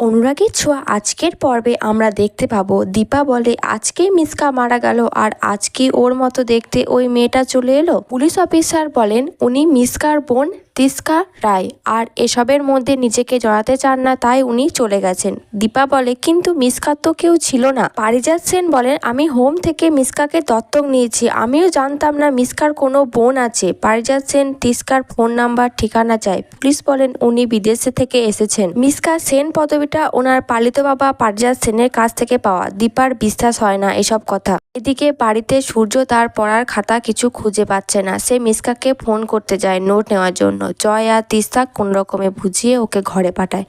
অনুরাগের ছোঁয়া আজকের পর্বে আমরা দেখতে পাবো দীপা বলে আজকেই মিসকা মারা গেল আর আজকে ওর মতো দেখতে ওই মেয়েটা চলে এলো। পুলিশ অফিসার বলেন উনি মিসকার বোন তিস্কা রায় আর এসবের মধ্যে নিজেকে জড়াতে চান না, তাই উনি চলে গেছেন। দীপা বলে কিন্তু মিসকার তো কেউ ছিল না। পারিজাত সেন বলেন আমি হোম থেকে মিসকাকে দত্তক নিয়েছি, আমিও জানতাম না মিসকার কোনো বোন আছে। পারিজাত সেন তিস্কার ফোন নাম্বার ঠিকানা চায়। পুলিশ বলেন উনি বিদেশে থেকে এসেছেন। মিসকা সেন পদবিটা ওনার পালিত বাবা পারিজাত সেনের কাছ থেকে পাওয়া। দীপার বিশ্বাস হয় না এসব কথা। এদিকে বাড়িতে সূর্য তার পড়ার খাতা কিছু খুঁজে পাচ্ছে না। সে মিসকাকে ফোন করতে যায় নোট নেওয়ার জন্য। জয় আর তিস্তা কোন রকমে বুঝিয়ে ওকে ঘরে পাঠায়।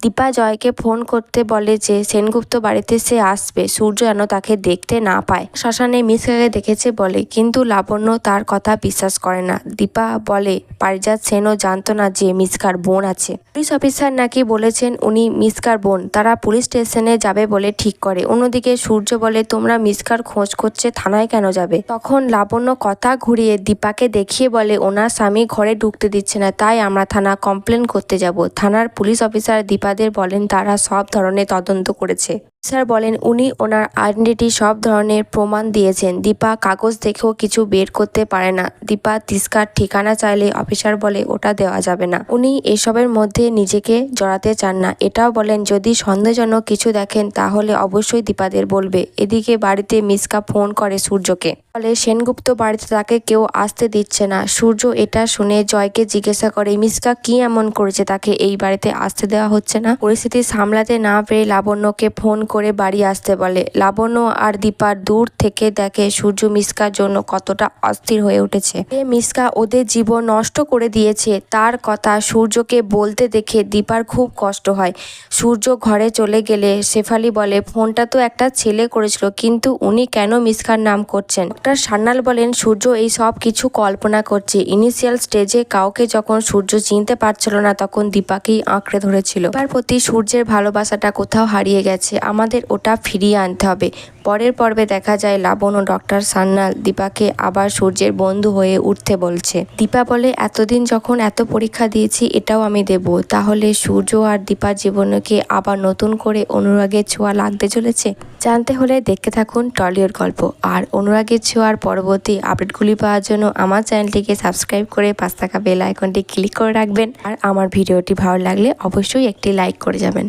দীপা জয়কে ফোন করতে বলে যে সেনগুপ্ত বাড়িতে সে আসবে, সূর্য যেন তাকে দেখতে না পায়। শ্মশানে মিসকাকে দেখেছে বলে, কিন্তু লাবণ্য তার কথা বিশ্বাস করে না। দীপা বলে পারিজাত সেনও জানতো না যে মিসকার বোন আছে। পুলিশ অফিসার নাকি বলেছেন উনি মিসকার বোন। তারা পুলিশ স্টেশনে যাবে বলে ঠিক করে। অন্যদিকে সূর্য বলে তোমরা মিসকার খোঁজ করছে, থানায় কেন যাবে? তখন লাবণ্য কথা ঘুরিয়ে দীপাকে দেখিয়ে বলে ওনার স্বামী ঘরে ঢুকতে দিচ্ছে না, তাই আমরা থানা কমপ্লেন করতে যাব। থানার পুলিশ অফিসার দীপাদের বলেন তারা সব ধরনের তদন্ত করেছে। স্যার বলেন উনি ওনার আইডেন্টিটি সব ধরনের প্রমাণ দিয়েছেন। দীপা কাগজ দেখেও কিছু বের করতে পারে না। দীপা তিস্কার ঠিকানা চাইলে অফিসার বলে ওটা দেওয়া যাবে না, উনি এসবের মধ্যে নিজেকে জড়াতে চান না। এটাও বলেন যদি সন্দেহজনক কিছু দেখেন তাহলে অবশ্যই দীপাদের বলবে। এদিকে বাড়িতে মিসকা ফোন করে সূর্যকে, বলে সেনগুপ্ত বাড়িতে তাকে কেউ আসতে দিচ্ছে না। সূর্য এটা শুনে জয়কে জিজ্ঞাসা করে মিসকা কি এমন করেছে তাকে এই বাড়িতে আসতে দেওয়া হচ্ছে না। পরিস্থিতি সামলাতে না পেরে লাবণ্যকে ফোন করে বাড়ি আসতে বলে। লাবণ্য আর দীপা দূর থেকে দেখে সূর্য মিসকার জন্য কতটা অস্থির হয়ে উঠেছে। মিসকা ওদের জীবন নষ্ট করে দিয়েছে তার কথা সূর্যকে বলতে দেখে দীপার খুব কষ্ট হয়। সূর্য ঘরে চলে গেলে শেফালি বলে ফোনটা তো একটা ছেলে করেছিল, কিন্তু উনি কেন মিসকার নাম করছেন? ডক্টর সান্যাল বলেন সূর্য এই সব কিছু কল্পনা করছে। ইনিশিয়াল স্টেজে কাউকে যখন সূর্য চিনতে পারছিল না তখন দীপাকেই আঁকড়ে ধরেছিল। দীপার প্রতি সূর্যের ভালোবাসাটা কোথাও হারিয়ে গেছে, আমাদের ওটা ফিরিয়ে আনতে হবে। পরের পর্বে দেখা যায় লাবণ্য ডক্টর সান্যাল দীপাকে আবার সূর্যের বন্ধু হয়ে উঠতে বলছে। দীপা বলে এতদিন যখন এত পরীক্ষা দিয়েছি এটাও আমি দেব। তাহলে সূর্য আর দীপার জীবনকে আবার নতুন করে অনুরাগের ছোঁয়া লাগতে চলেছে। জানতে হলে দেখতে থাকুন টলিউড গল্প। আর অনুরাগের ছোঁয়ার পরবর্তী আপডেটগুলি পাওয়ার জন্য আমার চ্যানেলটিকে সাবস্ক্রাইব করে পাশে থাকা বেল আইকনটি ক্লিক করে রাখবেন। আর আমার ভিডিওটি ভালো লাগলে অবশ্যই একটি লাইক করে যাবেন।